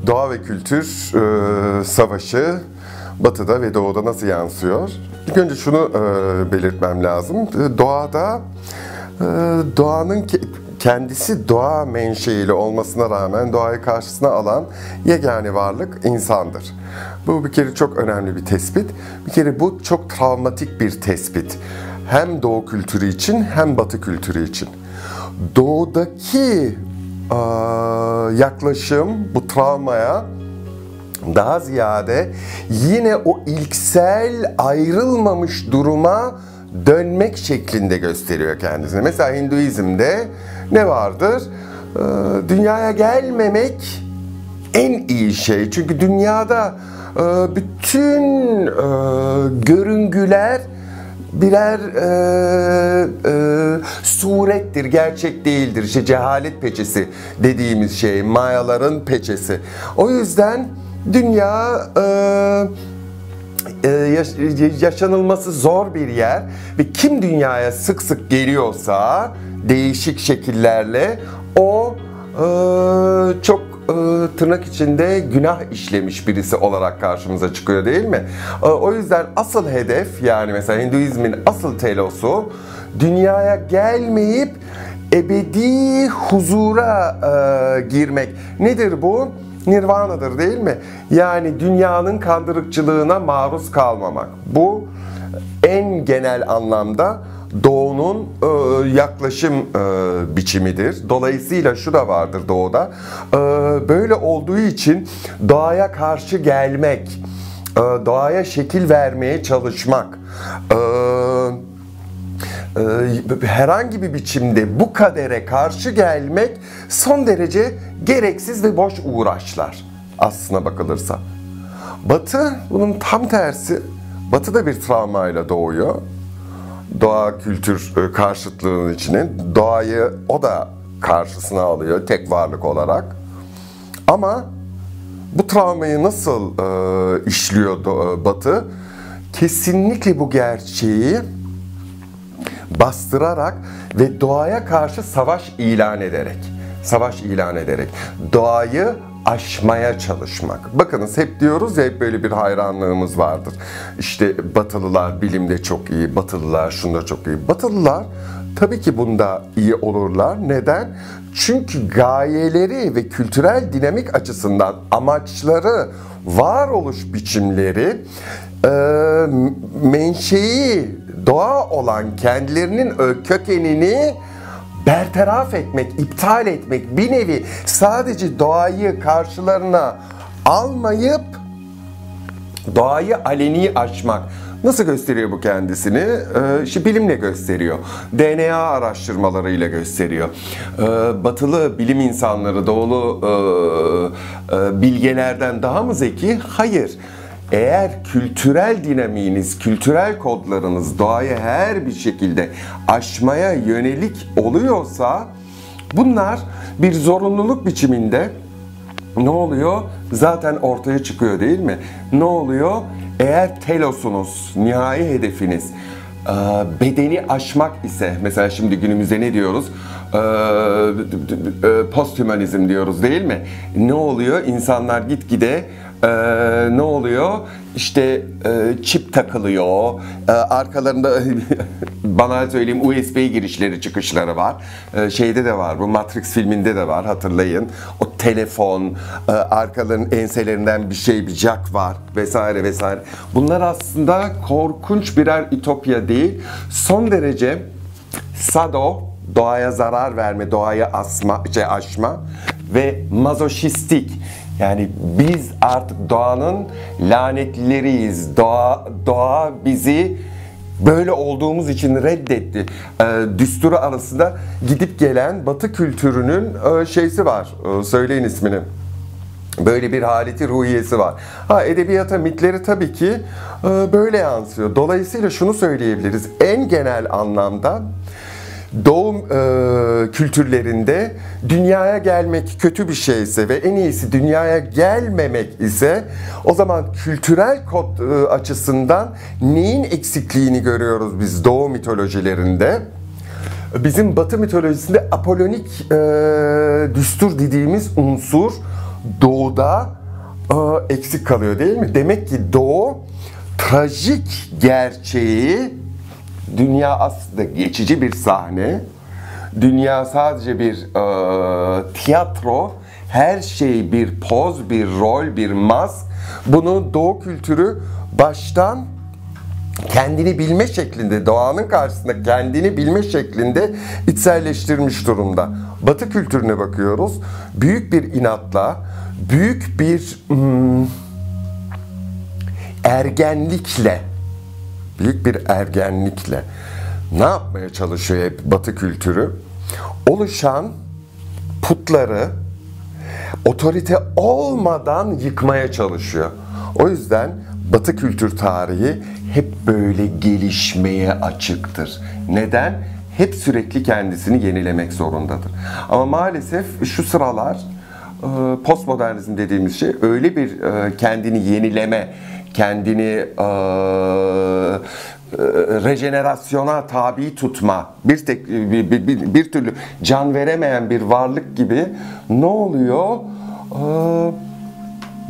Doğa ve kültür savaşı Batı'da ve Doğu'da nasıl yansıyor? İlk önce şunu belirtmem lazım. Doğanın kendisi doğa menşeili olmasına rağmen doğayı karşısına alan yegane varlık insandır. Bu bir kere çok önemli bir tespit. Bir kere bu çok travmatik bir tespit. Hem Doğu kültürü için hem Batı kültürü için. Doğudaki yaklaşım bu travmaya daha ziyade yine o ilksel ayrılmamış duruma dönmek şeklinde gösteriyor kendisini. Mesela Hinduizm'de ne vardır? Dünyaya gelmemek en iyi şey. Çünkü dünyada bütün görüngüler birer surettir, gerçek değildir. İşte cehalet peçesi dediğimiz şey, mayaların peçesi. O yüzden dünya yaşanılması zor bir yer ve kim dünyaya sık sık geliyorsa değişik şekillerle o çok tırnak içinde günah işlemiş birisi olarak karşımıza çıkıyor, değil mi? O yüzden asıl hedef, yani mesela Hinduizmin asıl telosu dünyaya gelmeyip ebedi huzura girmek. Nedir bu? Nirvana'dır, değil mi? Yani dünyanın kandırıkçılığına maruz kalmamak. Bu en genel anlamda Doğu'nun yaklaşım biçimidir. Dolayısıyla şu da vardır Doğu'da. Böyle olduğu için doğaya karşı gelmek, doğaya şekil vermeye çalışmak, herhangi bir biçimde bu kadere karşı gelmek son derece gereksiz ve boş uğraşlar aslına bakılırsa. Batı bunun tam tersi. Batı da bir travmayla doğuyor. Doğa kültür karşıtlığının içine. Doğayı o da karşısına alıyor tek varlık olarak. Ama bu travmayı nasıl işliyor Batı? Kesinlikle bu gerçeği bastırarak ve doğaya karşı savaş ilan ederek doğayı aşmaya çalışmak. Bakınız hep diyoruz ya, hep böyle bir hayranlığımız vardır. İşte Batılılar bilimde çok iyi, Batılılar şunda çok iyi. Batılılar tabii ki bunda iyi olurlar. Neden? Çünkü gayeleri ve kültürel dinamik açısından amaçları, varoluş biçimleri, menşei doğa olan kendilerinin kökenini bertaraf etmek, iptal etmek, bir nevi sadece doğayı karşılarına almayıp doğayı aleni aşmak. Nasıl gösteriyor bu kendisini? İşte bilimle gösteriyor. DNA araştırmalarıyla gösteriyor. Batılı bilim insanları doğulu bilgelerden daha mı zeki? Hayır. Eğer kültürel dinamiğiniz, kültürel kodlarınız doğayı her bir şekilde aşmaya yönelik oluyorsa, bunlar bir zorunluluk biçiminde ne oluyor? Zaten ortaya çıkıyor, değil mi? Ne oluyor? Eğer telosunuz, nihai hedefiniz bedeni aşmak ise, mesela şimdi günümüzde ne diyoruz? Posthümanizm diyoruz, değil mi? Ne oluyor? İnsanlar gitgide ne oluyor? İşte çip takılıyor, arkalarında banal söyleyeyim USB girişleri çıkışları var. Şeyde de var, bu Matrix filminde de var, hatırlayın. O telefon, arkalarının enselerinden bir jack var vesaire vesaire. Bunlar aslında korkunç birer ütopya değil. Son derece sado, doğaya zarar verme, doğayı aşma ve mazoşistik. Yani biz artık doğanın lanetlileriyiz. Doğa bizi böyle olduğumuz için reddetti. Düsturu arasında gidip gelen Batı kültürünün şeysi var. Söyleyin ismini. Böyle bir haleti ruhiyesi var. Edebiyata, mitleri tabii ki böyle yansıyor. Dolayısıyla şunu söyleyebiliriz. En genel anlamda Doğu kültürlerinde dünyaya gelmek kötü bir şeyse ve en iyisi dünyaya gelmemek ise, o zaman kültürel kod açısından neyin eksikliğini görüyoruz biz Doğu mitolojilerinde? Bizim Batı mitolojisinde apolonik düstur dediğimiz unsur Doğu'da eksik kalıyor değil mi? Demek ki Doğu trajik gerçeği, dünya aslında geçici bir sahne, dünya sadece bir tiyatro, her şey bir poz, bir rol, bir mask. Bunu Doğu kültürü baştan kendini bilme şeklinde, doğanın karşısında kendini bilme şeklinde içselleştirmiş durumda. Batı kültürüne bakıyoruz. Büyük bir inatla, büyük bir ergenlikle ne yapmaya çalışıyor hep Batı kültürü? Oluşan putları otorite olmadan yıkmaya çalışıyor. O yüzden Batı kültür tarihi hep böyle gelişmeye açıktır. Neden? Hep sürekli kendisini yenilemek zorundadır. Ama maalesef şu sıralar postmodernizm dediğimiz şey öyle bir kendini yenileme, kendini rejenerasyona tabi tutma, bir türlü can veremeyen bir varlık gibi ne oluyor?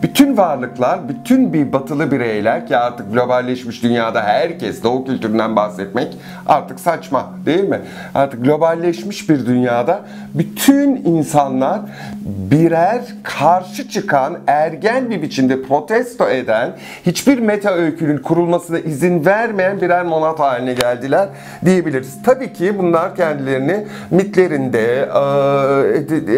Bütün varlıklar, bütün bir batılı bireyler ki artık globalleşmiş dünyada herkes Doğu kültüründen bahsetmek artık saçma değil mi? Artık globalleşmiş bir dünyada bütün insanlar birer karşı çıkan, ergen bir biçimde protesto eden, hiçbir meta öykünün kurulmasına izin vermeyen birer monat haline geldiler diyebiliriz. Tabii ki bunlar kendilerini mitlerinde,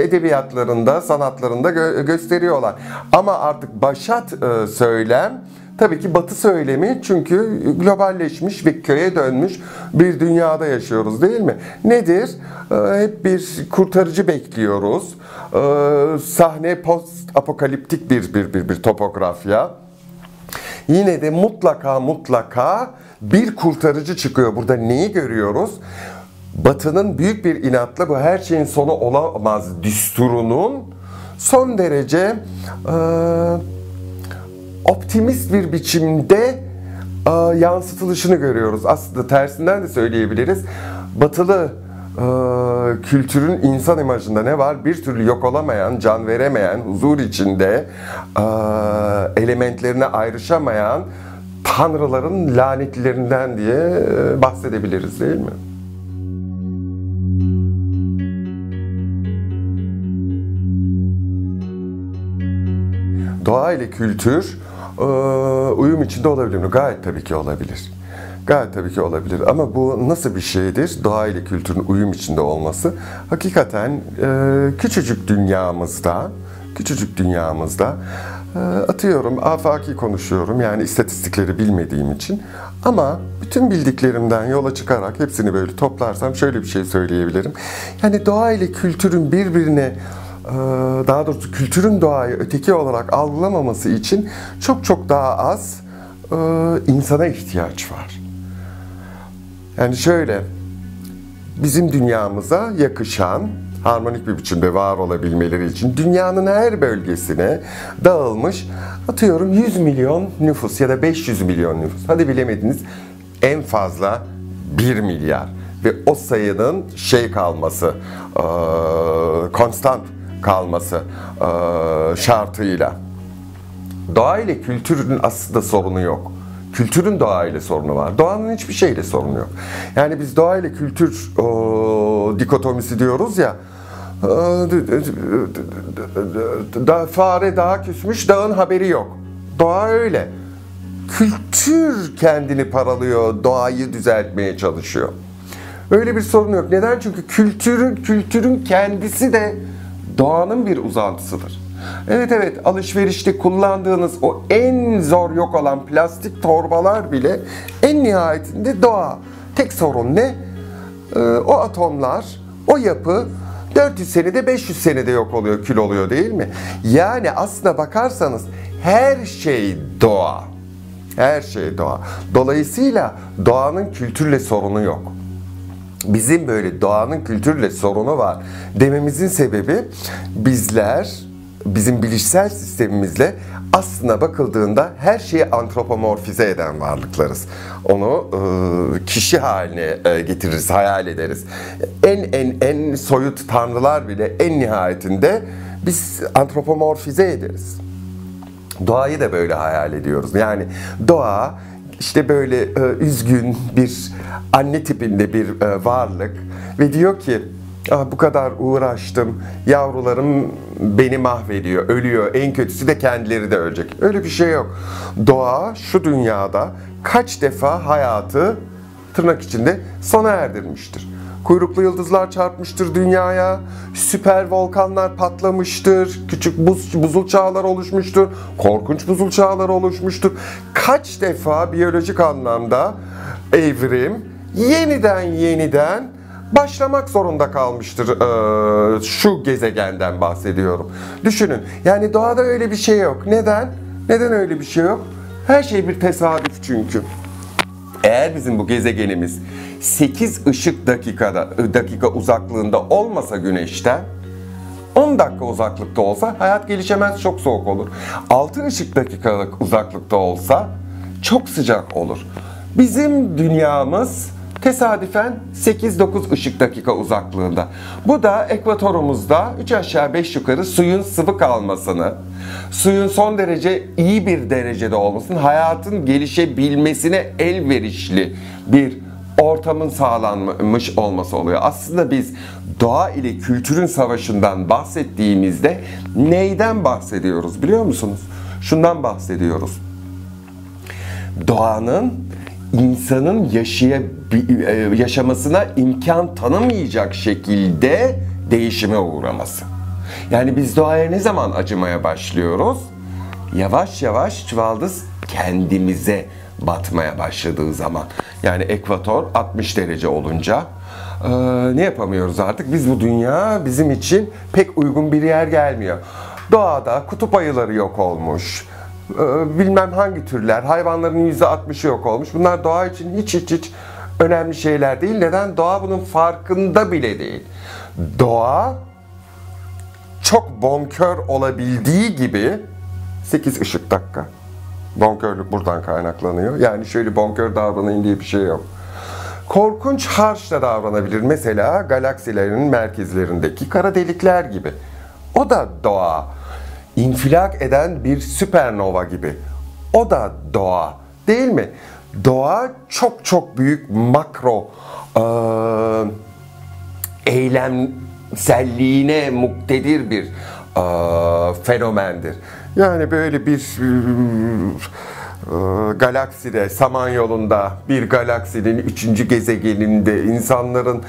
edebiyatlarında, sanatlarında gösteriyorlar. Ama artık başat söylem tabii ki Batı söylemi, çünkü globalleşmiş ve köye dönmüş bir dünyada yaşıyoruz değil mi? Nedir? Hep bir kurtarıcı bekliyoruz. Sahne post apokaliptik bir topografya. Yine de mutlaka bir kurtarıcı çıkıyor. Burada neyi görüyoruz? Batı'nın büyük bir inatla bu her şeyin sonu olamaz düsturunun son derece optimist bir biçimde yansıtılışını görüyoruz. Aslında tersinden de söyleyebiliriz. Batılı kültürün insan imajında ne var? Bir türlü yok olamayan, can veremeyen, huzur içinde elementlerine ayrışamayan tanrıların lanetlerinden diye bahsedebiliriz değil mi? Doğa ile kültür uyum içinde olabilir mi? Gayet tabii ki olabilir. Gayet tabii ki olabilir. Ama bu nasıl bir şeydir? Doğa ile kültürün uyum içinde olması. Hakikaten küçücük dünyamızda atıyorum, afaki konuşuyorum. Yani istatistikleri bilmediğim için. Ama bütün bildiklerimden yola çıkarak hepsini böyle toplarsam şöyle bir şey söyleyebilirim. Yani doğa ile kültürün birbirine, daha doğrusu kültürün doğayı öteki olarak algılamaması için çok daha az insana ihtiyaç var. Yani şöyle, bizim dünyamıza yakışan, harmonik bir biçimde var olabilmeleri için dünyanın her bölgesine dağılmış, atıyorum 100 milyon nüfus ya da 500 milyon nüfus. Hadi bilemediniz, en fazla 1 milyar. Ve o sayının kalması, konstant kalması şartıyla. Doğa ile kültürün aslında sorunu yok. Kültürün doğa ile sorunu var. Doğanın hiçbir şeyle sorunu yok. Yani biz doğa ile kültür dikotomisi diyoruz ya. Fare dağa küsmüş, dağın haberi yok. Doğa öyle. Kültür kendini paralıyor, doğayı düzeltmeye çalışıyor. Öyle bir sorun yok. Neden? Çünkü kültürün kendisi de doğanın bir uzantısıdır. Evet, alışverişte kullandığınız o en zor yok olan plastik torbalar bile en nihayetinde doğa. Tek sorun ne? O atomlar, o yapı 400 senede 500 senede yok oluyor, kül oluyor değil mi? Yani aslına bakarsanız her şey doğa. Her şey doğa. Dolayısıyla doğanın kültürle sorunu yok. Bizim böyle doğanın kültürle sorunu var dememizin sebebi, bizim bilişsel sistemimizle aslına bakıldığında her şeyi antropomorfize eden varlıklarız. Onu kişi haline getiririz, hayal ederiz. En soyut tanrılar bile en nihayetinde biz antropomorfize ederiz. Doğayı da böyle hayal ediyoruz. Yani doğa işte böyle üzgün bir anne tipinde bir varlık ve diyor ki bu kadar uğraştım, yavrularım beni mahvediyor, ölüyor, en kötüsü de kendileri de ölecek. Öyle bir şey yok. Doğa şu dünyada kaç defa hayatı tırnak içinde sona erdirmiştir. Kuyruklu yıldızlar çarpmıştır dünyaya, süper volkanlar patlamıştır, küçük buzul çağlar oluşmuştur, korkunç buzul çağlar oluşmuştur. Kaç defa biyolojik anlamda evrim yeniden başlamak zorunda kalmıştır. Şu gezegenden bahsediyorum. Düşünün, yani doğada öyle bir şey yok. Neden? Neden öyle bir şey yok? Her şey bir tesadüf çünkü. Eğer bizim bu gezegenimiz 8 ışık dakika uzaklığında olmasa Güneş'ten, 10 dakika uzaklıkta olsa hayat gelişemez, çok soğuk olur. 6 ışık dakikalık uzaklıkta olsa çok sıcak olur. Bizim dünyamız tesadüfen 8-9 ışık dakika uzaklığında. Bu da ekvatorumuzda 3 aşağı 5 yukarı suyun sıvı kalmasını, suyun son derece iyi bir derecede olmasını, hayatın gelişebilmesine elverişli bir ortamın sağlanmış olması oluyor. Aslında biz doğa ile kültürün savaşından bahsettiğimizde neyden bahsediyoruz biliyor musunuz? Şundan bahsediyoruz. Doğanın insanın yaşamasına imkan tanımayacak şekilde değişime uğraması. Yani biz doğaya ne zaman acımaya başlıyoruz? Yavaş yavaş çuvaldız kendimize batmaya başladığı zaman. Yani ekvator 60 derece olunca ne yapamıyoruz artık? Bu dünya bizim için pek uygun bir yer gelmiyor. Doğada kutup ayıları yok olmuş. Bilmem hangi türler, hayvanların %60'ı yok olmuş. Bunlar doğa için hiç önemli şeyler değil. Neden? Doğa bunun farkında bile değil. Doğa çok bonkör olabildiği gibi 8 ışık dakika. Bonkörlük buradan kaynaklanıyor. Yani şöyle bonkör davranayım diye bir şey yok. Korkunç harç da davranabilir. Mesela galaksilerin merkezlerindeki kara delikler gibi. O da doğa. İnfilak eden bir süpernova gibi. O da doğa. Değil mi? Doğa çok büyük makro eylemselliğine muktedir bir fenomendir. Yani böyle bir galakside, Samanyolu'nda, bir galaksinin 3. gezegeninde insanların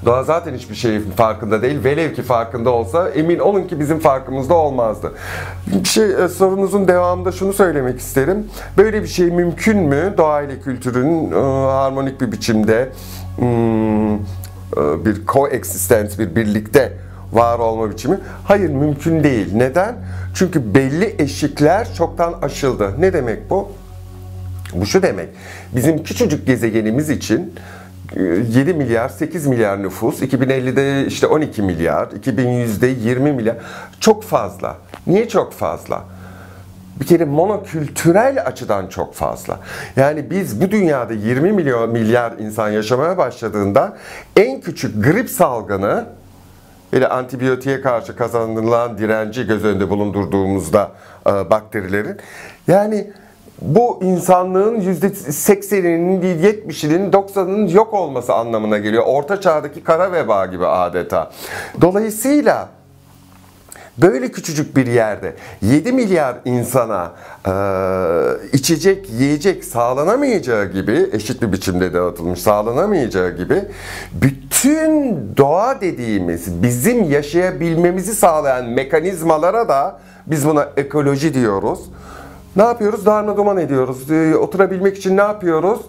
doğa zaten hiçbir şeyin farkında değil. Velev ki farkında olsa emin olun ki bizim farkımızda olmazdı. Sorunuzun devamında şunu söylemek isterim. Böyle bir şey mümkün mü? Doğa ile kültürün harmonik bir biçimde bir coexistence, bir birlikte var olma biçimi. Hayır, mümkün değil. Neden? Çünkü belli eşikler çoktan aşıldı. Ne demek bu? Bu şu demek. Bizim küçücük gezegenimiz için 7 milyar, 8 milyar nüfus, 2050'de işte 12 milyar, 2100'de 20 milyar. Çok fazla. Niye çok fazla? Bir kere monokültürel açıdan çok fazla. Yani biz bu dünyada 20 milyar insan yaşamaya başladığında en küçük grip salgını, böyle antibiyotiğe karşı kazanılan direnci göz önünde bulundurduğumuzda bakterilerin, yani bu insanlığın %80'inin, %70'inin, %90'ının yok olması anlamına geliyor. Orta çağdaki kara veba gibi adeta. Dolayısıyla böyle küçücük bir yerde 7 milyar insana içecek, yiyecek sağlanamayacağı gibi, eşit bir biçimde dağıtılmış sağlanamayacağı gibi, bütün doğa dediğimiz bizim yaşayabilmemizi sağlayan mekanizmalara da biz buna ekoloji diyoruz. Ne yapıyoruz? Darma duman ediyoruz. Oturabilmek için ne yapıyoruz?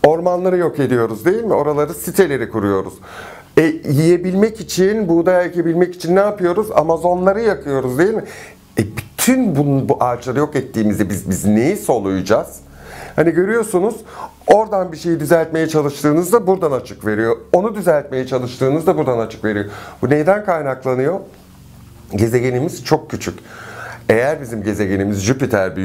Ormanları yok ediyoruz, değil mi? Oraları, siteleri kuruyoruz. Yiyebilmek için, buğday ekebilmek için ne yapıyoruz? Amazonları yakıyoruz, değil mi? Bütün bu ağaçları yok ettiğimizde biz neyi soluyacağız? Hani görüyorsunuz, oradan bir şeyi düzeltmeye çalıştığınızda buradan açık veriyor. Onu düzeltmeye çalıştığınızda buradan açık veriyor. Bu neyden kaynaklanıyor? Gezegenimiz çok küçük. Eğer bizim gezegenimiz Jüpiter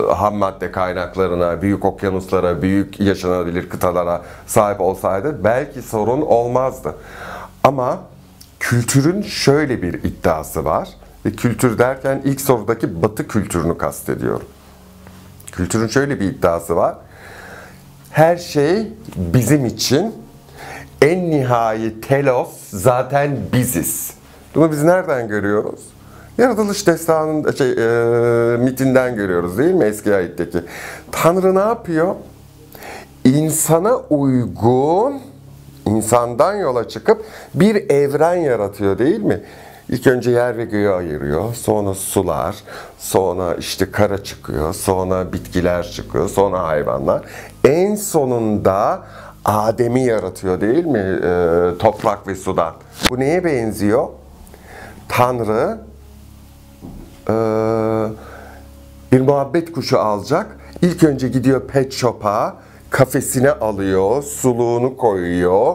ham madde kaynaklarına, büyük okyanuslara, büyük yaşanabilir kıtalara sahip olsaydı belki sorun olmazdı. Ama kültürün şöyle bir iddiası var. Ve kültür derken ilk sorudaki Batı kültürünü kastediyorum. Kültürün şöyle bir iddiası var. Her şey bizim için, en nihai telos zaten biziz. Bunu biz nereden görüyoruz? Yaratılış destanının mitinden görüyoruz değil mi eski ayetteki? Tanrı ne yapıyor? İnsana uygun, insandan yola çıkıp bir evren yaratıyor değil mi? İlk önce yer ve göğü ayırıyor, sonra sular, sonra işte kara çıkıyor, sonra bitkiler çıkıyor, sonra hayvanlar. En sonunda Adem'i yaratıyor değil mi? Toprak ve sudan. Bu neye benziyor? Tanrı bir muhabbet kuşu alacak. İlk önce gidiyor pet shop'a, kafesine alıyor, suluğunu koyuyor,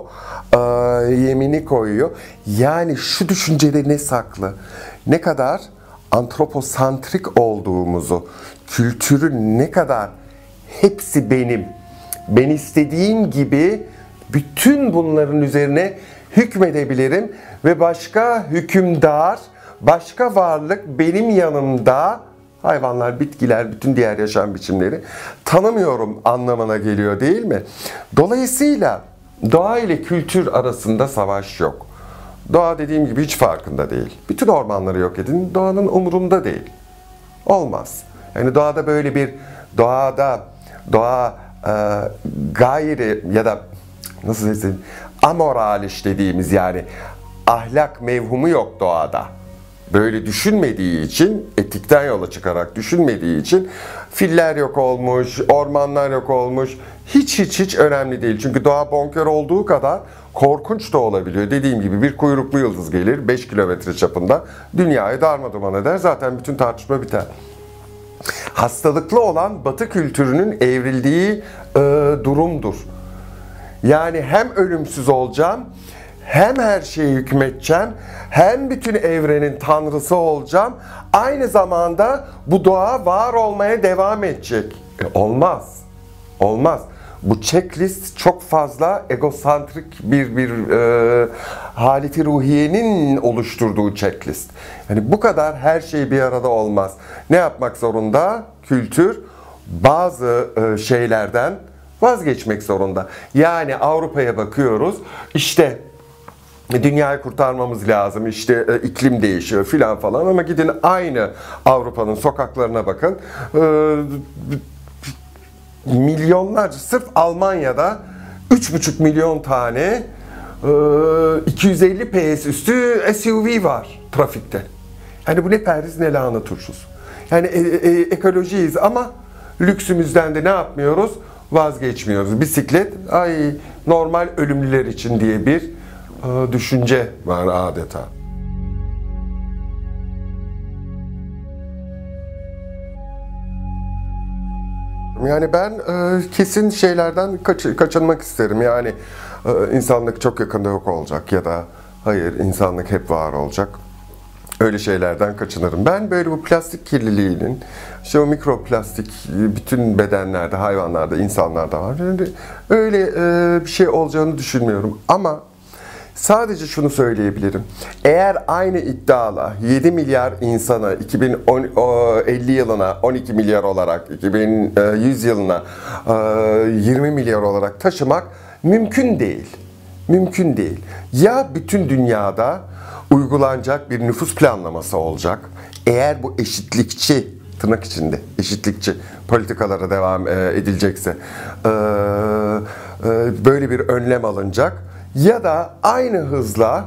yemini koyuyor. Yani şu düşüncede ne saklı? Ne kadar antroposantrik olduğumuzu, kültürün ne kadar hepsi benim, ben istediğim gibi bütün bunların üzerine hükmedebilirim ve başka hükümdar, başka varlık benim yanımda, hayvanlar, bitkiler, bütün diğer yaşam biçimleri tanımıyorum anlamına geliyor değil mi? Dolayısıyla doğa ile kültür arasında savaş yok. Doğa dediğim gibi hiç farkında değil. Bütün ormanları yok edin, doğanın umurunda değil. Olmaz. Yani doğada böyle bir, doğa gayri ya da nasıl desem amoraliş dediğimiz yani ahlak mevhumu yok doğada. Böyle düşünmediği için, etikten yola çıkarak düşünmediği için filler yok olmuş, ormanlar yok olmuş. Hiç önemli değil. Çünkü doğa bonkör olduğu kadar korkunç da olabiliyor. Dediğim gibi bir kuyruklu yıldız gelir 5 kilometre çapında, dünyayı darmaduman eder. Zaten bütün tartışma biter. Hastalıklı olan Batı kültürünün evrildiği durumdur. Yani hem ölümsüz olacağım, hem her şeye hükmedeceğim, hem bütün evrenin tanrısı olacağım. Aynı zamanda bu doğa var olmaya devam edecek. Olmaz. Olmaz. Bu checklist çok fazla egosantrik bir haleti ruhiyenin oluşturduğu checklist. Yani bu kadar her şey bir arada olmaz. Ne yapmak zorunda? Kültür bazı şeylerden vazgeçmek zorunda. Yani Avrupa'ya bakıyoruz. İşte dünyayı kurtarmamız lazım, işte iklim değişiyor filan falan, ama gidin aynı Avrupa'nın sokaklarına bakın. Milyonlarca, sırf Almanya'da 3,5 milyon tane 250 PS üstü SUV var trafikte. Yani bu ne perhiz ne lahana turşusu. Yani ekolojiyiz ama lüksümüzden de ne yapmıyoruz? Vazgeçmiyoruz. Bisiklet, normal ölümlüler için diye bir düşünce var adeta. Yani ben kesin şeylerden kaçınmak isterim. Yani insanlık çok yakında yok olacak ya da hayır, insanlık hep var olacak. Öyle şeylerden kaçınırım. Ben böyle bu plastik kirliliğinin, işte o mikroplastik bütün bedenlerde, hayvanlarda, insanlarda var. Yani öyle bir şey olacağını düşünmüyorum. Ama sadece şunu söyleyebilirim. Eğer aynı iddiala 7 milyar insana 2050 yılına 12 milyar olarak, 2100 yılına 20 milyar olarak taşımak mümkün değil. Mümkün değil. Ya bütün dünyada uygulanacak bir nüfus planlaması olacak. Eğer bu eşitlikçi, tırnak içinde eşitlikçi politikalara devam edilecekse böyle bir önlem alınacak. Ya da aynı hızla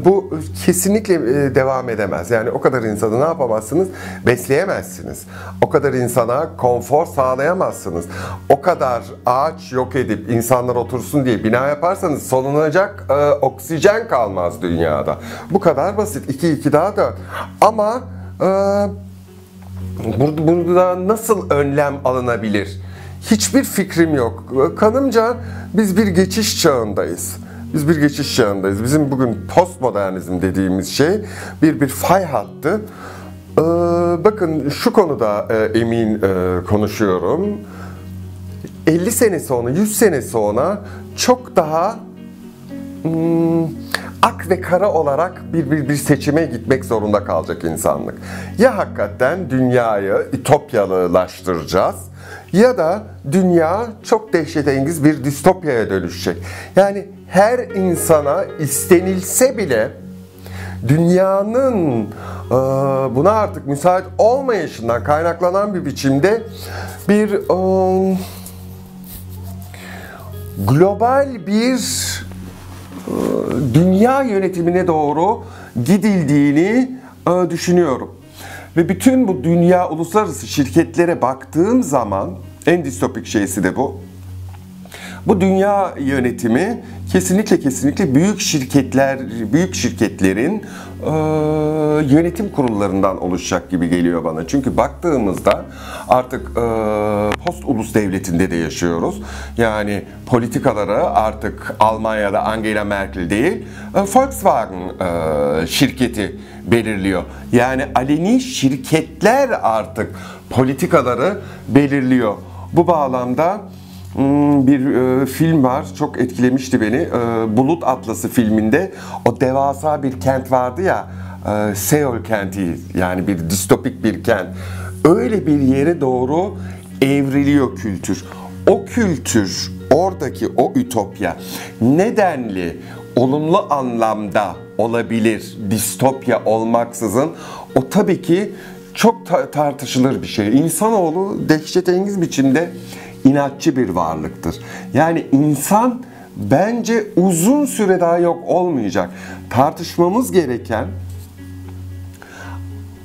bu kesinlikle devam edemez. Yani o kadar insanı ne yapamazsınız? Besleyemezsiniz. O kadar insana konfor sağlayamazsınız. O kadar ağaç yok edip insanlar otursun diye bina yaparsanız solunacak oksijen kalmaz dünyada. Bu kadar basit. 2 daha 4. Ama burada nasıl önlem alınabilir? Hiçbir fikrim yok. Kanımca biz bir geçiş çağındayız. Bizim bugün postmodernizm dediğimiz şey bir fay hattı. Bakın şu konuda emin konuşuyorum. 50 sene sonra, 100 sene sonra çok daha ak ve kara olarak bir seçime gitmek zorunda kalacak insanlık. Ya hakikaten dünyayı ütopyalılaştıracağız ya da dünya çok dehşetengiz bir distopyaya dönüşecek. Yani her insana istenilse bile dünyanın buna artık müsait olmayışından kaynaklanan bir biçimde bir global bir dünya yönetimine doğru gidildiğini düşünüyorum. Ve bütün bu dünya uluslararası şirketlere baktığım zaman en distopik şeysi de bu. Bu dünya yönetimi kesinlikle büyük şirketlerin yönetim kurullarından oluşacak gibi geliyor bana. Çünkü baktığımızda artık post ulus devletinde de yaşıyoruz. Yani politikaları artık Almanya'da Angela Merkel değil, Volkswagen şirketi belirliyor. Yani aleni şirketler artık politikaları belirliyor. Bu bağlamda bir film var, çok etkilemişti beni. Bulut Atlası filminde o devasa bir kent vardı ya, Seul kenti, yani bir distopik bir kent. Öyle bir yere doğru evriliyor kültür. O kültür, oradaki o ütopya nedenli olumlu anlamda olabilir, distopya olmaksızın, o tabii ki çok tartışılır bir şey. İnsanoğlu dehşetengiz biçimde inatçı bir varlıktır. Yani insan bence uzun süre daha yok olmayacak. Tartışmamız gereken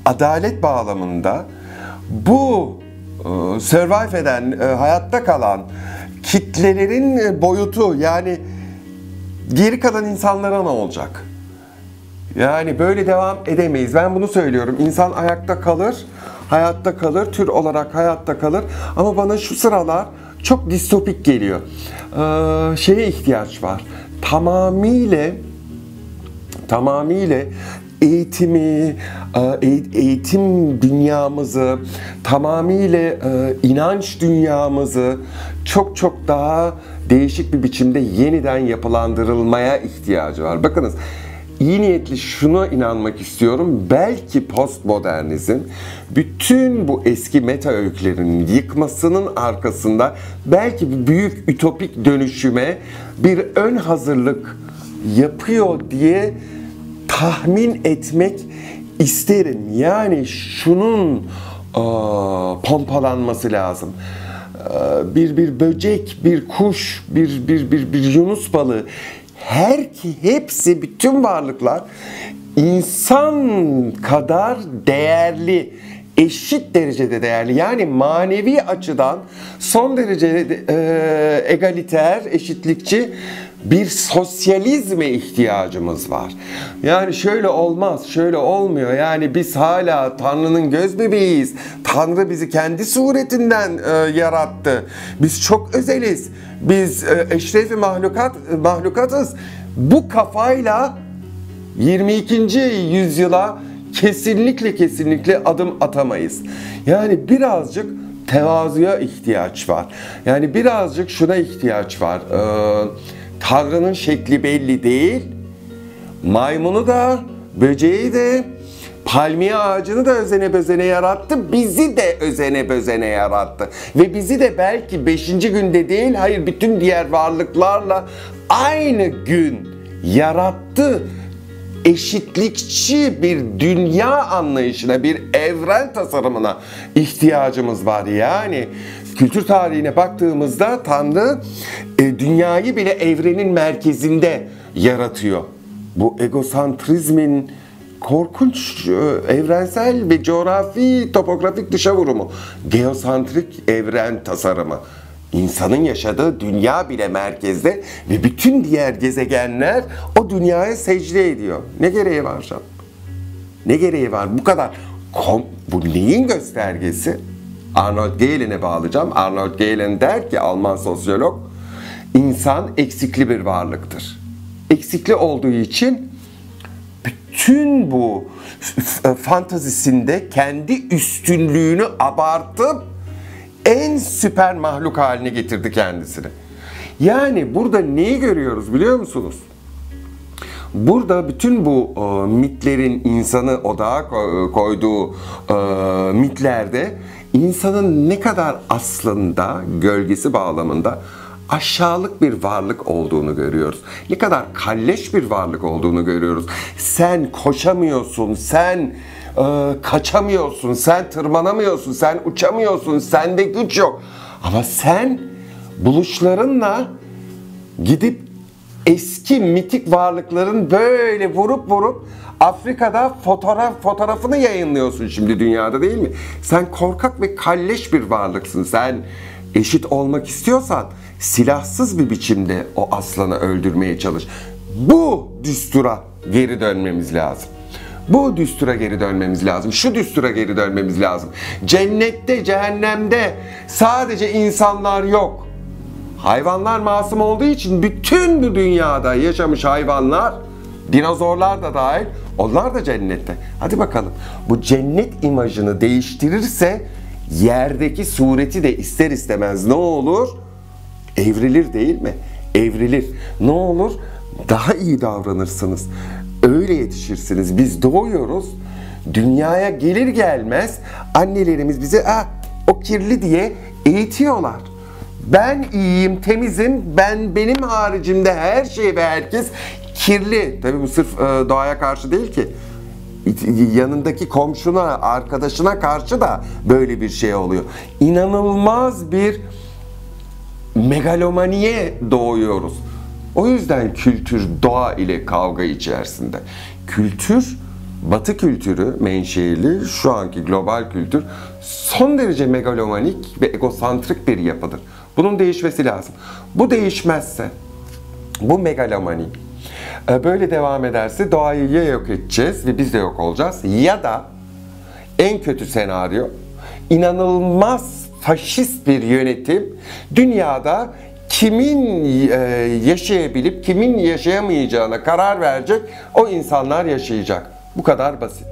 adalet bağlamında bu survive eden, hayatta kalan kitlelerin boyutu, yani geri kalan insanlara ne olacak? Yani böyle devam edemeyiz. Ben bunu söylüyorum. İnsan ayakta kalır, hayatta kalır, tür olarak hayatta kalır. Ama bana şu sıralar çok distopik geliyor. Şeye ihtiyaç var. Tamamıyla eğitimi, eğitim dünyamızı, tamamıyla inanç dünyamızı çok daha değişik bir biçimde yeniden yapılandırılmaya ihtiyacı var. Bakınız, iyi niyetli şuna inanmak istiyorum. Belki postmodernizm bütün bu eski meta öykülerinin yıkmasının arkasında belki bir büyük ütopik dönüşüme bir ön hazırlık yapıyor diye tahmin etmek isterim. Yani şunun pompalanması lazım. Bir böcek, bir kuş, bir yunus balığı, hepsi, bütün varlıklar insan kadar değerli, eşit derecede değerli. Yani manevi açıdan son derece egaliter, eşitlikçi bir sosyalizme ihtiyacımız var. Yani şöyle olmaz, şöyle olmuyor. Yani biz hala Tanrı'nın göz bebeğiyiz. Tanrı bizi kendi suretinden yarattı. Biz çok özeliz. Biz eşrefi mahlukatız. Bu kafayla 22. yüzyıla kesinlikle adım atamayız. Yani birazcık tevazuya ihtiyaç var. Yani birazcık şuna ihtiyaç var. Tanrı'nın şekli belli değil. Maymunu da, böceği de, palmiye ağacını da özene bözene yarattı. Bizi de özene bözene yarattı. Ve bizi de belki 5. günde değil, hayır bütün diğer varlıklarla aynı gün yarattı. Eşitlikçi bir dünya anlayışına, bir evren tasarımına ihtiyacımız var. Yani kültür tarihine baktığımızda Tanrı dünyayı bile evrenin merkezinde yaratıyor. Bu egosantrizmin korkunç evrensel ve coğrafi topografik dışa vurumu. Geosantrik evren tasarımı. İnsanın yaşadığı dünya bile merkezde ve bütün diğer gezegenler o dünyaya secde ediyor. Ne gereği var canım? Ne gereği var? Bu kadar. Bu neyin göstergesi? Arnold Galen'e bağlayacağım. Arnold Galen der ki, Alman sosyolog, insan eksikli bir varlıktır. Eksikli olduğu için bütün bu fantazisinde kendi üstünlüğünü abartıp en süper mahluk haline getirdi kendisini. Yani burada neyi görüyoruz biliyor musunuz? Burada bütün bu mitlerin insanı odağa koyduğu mitlerde insanın ne kadar aslında gölgesi bağlamında aşağılık bir varlık olduğunu görüyoruz. Ne kadar kalleş bir varlık olduğunu görüyoruz. Sen koşamıyorsun, sen kaçamıyorsun, sen tırmanamıyorsun, sen uçamıyorsun, sende güç yok. Ama sen buluşlarınla gidip eski mitik varlıkların böyle vurup Afrika'da fotoğrafını yayınlıyorsun şimdi dünyada, değil mi? Sen korkak ve kalleş bir varlıksın. Sen eşit olmak istiyorsan silahsız bir biçimde o aslanı öldürmeye çalış. Bu düstura geri dönmemiz lazım. Bu düstura geri dönmemiz lazım. Şu düstura geri dönmemiz lazım. Cennette, cehennemde sadece insanlar yok. Hayvanlar masum olduğu için bütün bu dünyada yaşamış hayvanlar, dinozorlar da dahil, onlar da cennette. Hadi bakalım. Bu cennet imajını değiştirirse yerdeki sureti de ister istemez ne olur? Evrilir, değil mi? Evrilir. Ne olur? Daha iyi davranırsınız. Öyle yetişirsiniz. Biz doğuyoruz. Dünyaya gelir gelmez annelerimiz bize o kirli diye eğitiyorlar. Ben iyiyim, temizim, benim haricimde her şey ve herkes kirli. Tabii bu sırf doğaya karşı değil ki. Yanındaki komşuna, arkadaşına karşı da böyle bir şey oluyor. İnanılmaz bir megalomaniye doğuyoruz. O yüzden kültür doğa ile kavga içerisinde. Kültür, Batı kültürü menşeili, şu anki global kültür son derece megalomanik ve egosantrik bir yapıdır. Bunun değişmesi lazım. Bu değişmezse, bu megalomani böyle devam ederse doğayı ya yok edeceğiz ve biz de yok olacağız, ya da en kötü senaryo inanılmaz faşist bir yönetim dünyada kimin yaşayabilip kimin yaşayamayacağına karar verecek, o insanlar yaşayacak. Bu kadar basit.